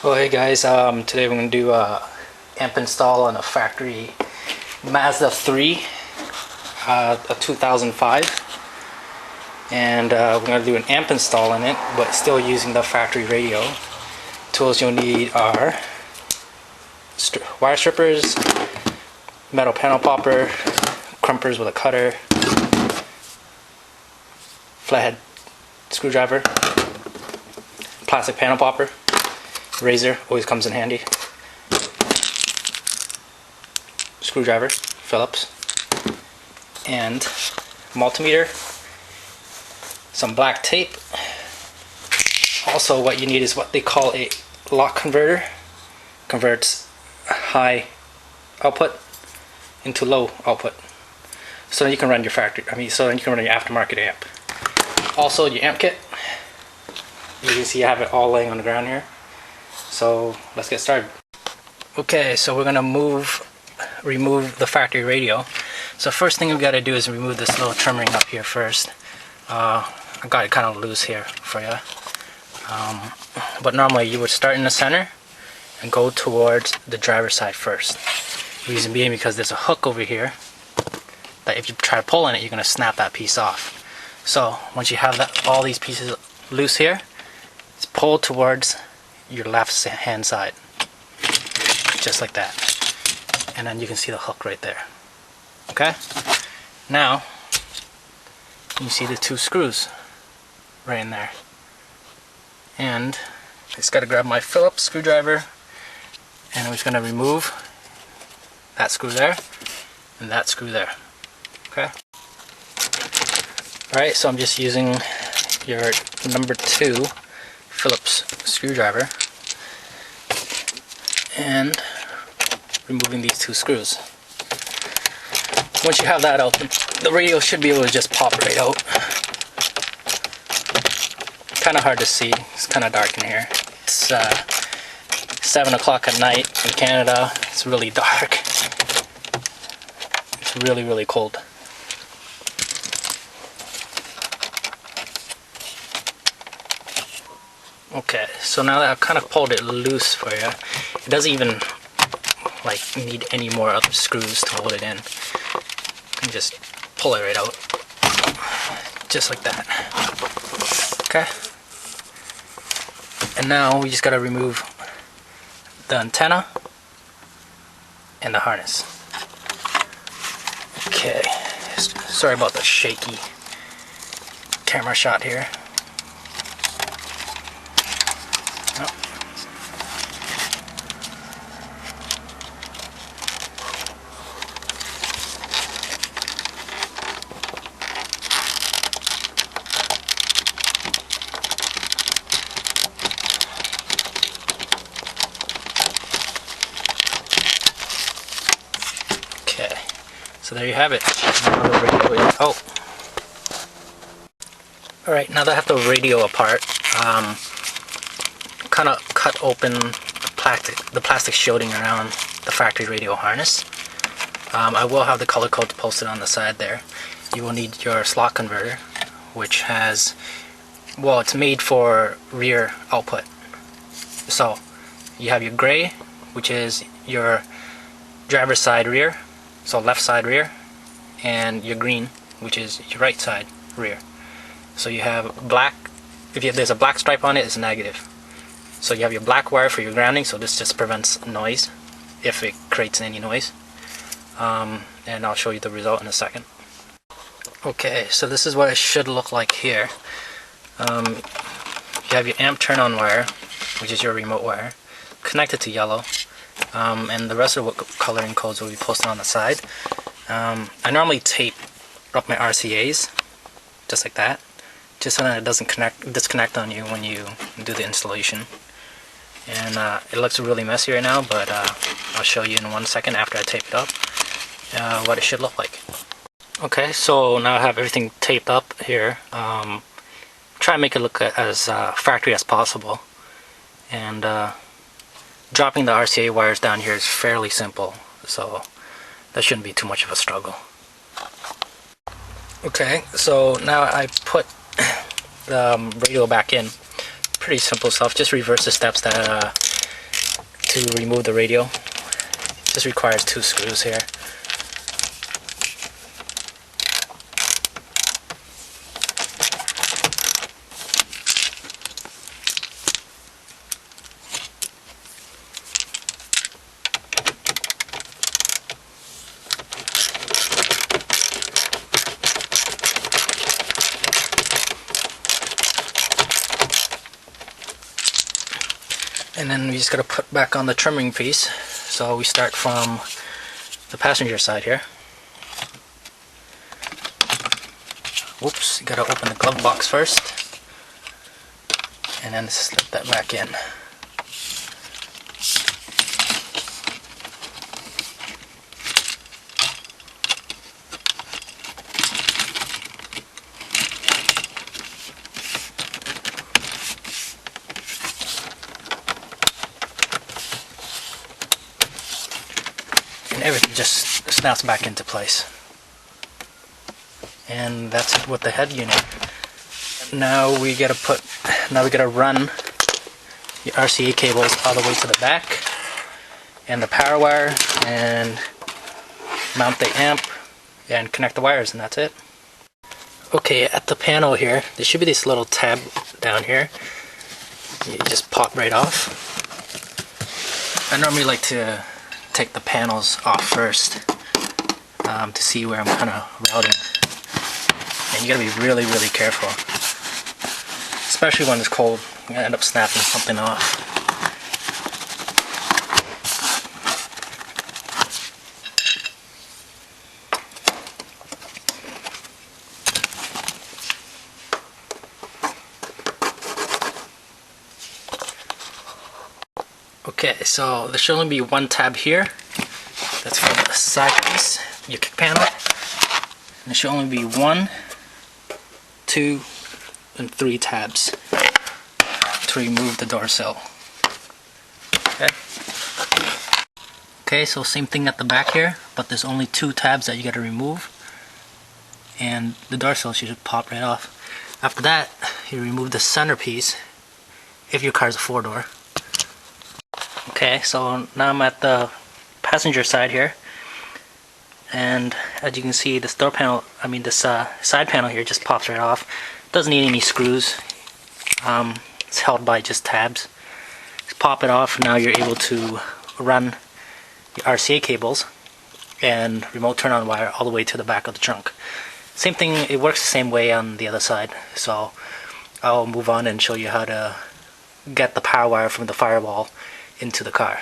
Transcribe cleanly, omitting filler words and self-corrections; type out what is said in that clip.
Well, hey guys, today we're going to do a amp install on a factory Mazda 3, a 2005, and we're going to do an amp install in it, but still using the factory radio. Tools you'll need are wire strippers, metal panel popper, Krumpers with a cutter, flathead screwdriver, plastic panel popper, razor always comes in handy, screwdriver, Phillips, and multimeter, some black tape. Also what you need is what they call a lock converter. Converts high output into low output, so then you can run your so then you can run your aftermarket amp. Also your amp kit, you can see I have it all laying on the ground here. So let's get started. Okay, so we're gonna remove the factory radio. So first thing we gotta do is remove this little trim ring up here first. I got it kind of loose here for you. But normally you would start in the center and go towards the driver's side first. Reason being because there's a hook over here that if you try to pull on it, you're gonna snap that piece off. So once you have all these pieces loose here, it's pull towards your left hand side, just like that, and then you can see the hook right there. Okay, now you see the two screws right in there, and I just got to grab my Phillips screwdriver, and I'm just going to remove that screw there and that screw there. Okay, alright, so I'm just using your number 2 Phillips screwdriver and removing these two screws. Once you have that out, the radio should be able to just pop right out. Kind of hard to see, it's kind of dark in here. It's 7 o'clock at night in Canada. It's really dark. It's really cold. Okay, so now that I've kind of pulled it loose for you, it doesn't even need any more other screws to hold it in. You can just pull it right out, just like that. Okay, and now we just gotta remove the antenna and the harness. Okay, sorry about the shaky camera shot here. Okay, so there you have it. Alright, now that I have the radio apart, kind of cut open the plastic shielding around the factory radio harness. I will have the color codes posted on the side there. You will need your SLOC converter, which has, well, it's made for rear output. So you have your gray, which is your driver's side rear, so left side rear, and your green, which is your right side rear. So you have black. If there's a black stripe on it, it's negative. So you have your black wire for your grounding, so this just prevents noise, if it creates any noise. And I'll show you the result in a second. Okay, so this is what it should look like here. You have your amp turn on wire, which is your remote wire, connected to yellow, and the rest of the coloring codes will be posted on the side. I normally tape up my RCAs, just like that, just so that it doesn't disconnect on you when you do the installation. And it looks really messy right now, but I'll show you in 1 second after I tape it up what it should look like. Okay, so now I have everything taped up here. Try to make it look as factory as possible, and dropping the RCA wires down here is fairly simple, so that shouldn't be too much of a struggle. Okay, so now I put the radio back in. Pretty simple stuff. Just reverse the steps that to remove the radio. This requires 2 screws here. And then we just gotta put back on the trimming piece. So we start from the passenger side here. Whoops, you gotta open the glove box first. And then slip that back in. And everything just snaps back into place. And that's it with the head unit. Now we gotta run the RCA cables all the way to the back, and the power wire, and mount the amp, and connect the wires, and that's it. Okay, at the panel here, there should be this little tab down here. You just pop right off. I normally like to take the panels off first to see where I'm kind of routing. And you gotta be really, really careful. Especially when it's cold, you're gonna end up snapping something off. Okay, so there should only be 1 tab here. That's for the side piece, your kick panel. And there should only be 1, 2, and 3 tabs to remove the door sill. Okay, so same thing at the back here, but there's only 2 tabs that you gotta remove. And the door sill should just pop right off. After that, you remove the centerpiece if your car's a 4-door. Okay, so now I'm at the passenger side here, and as you can see, this door panel, this side panel here just pops right off. Doesn't need any screws. It's held by just tabs. Just pop it off. Now you're able to run the RCA cables and remote turn on wire all the way to the back of the trunk. Same thing, it works the same way on the other side. So I'll move on and show you how to get the power wire from the firewall into the car.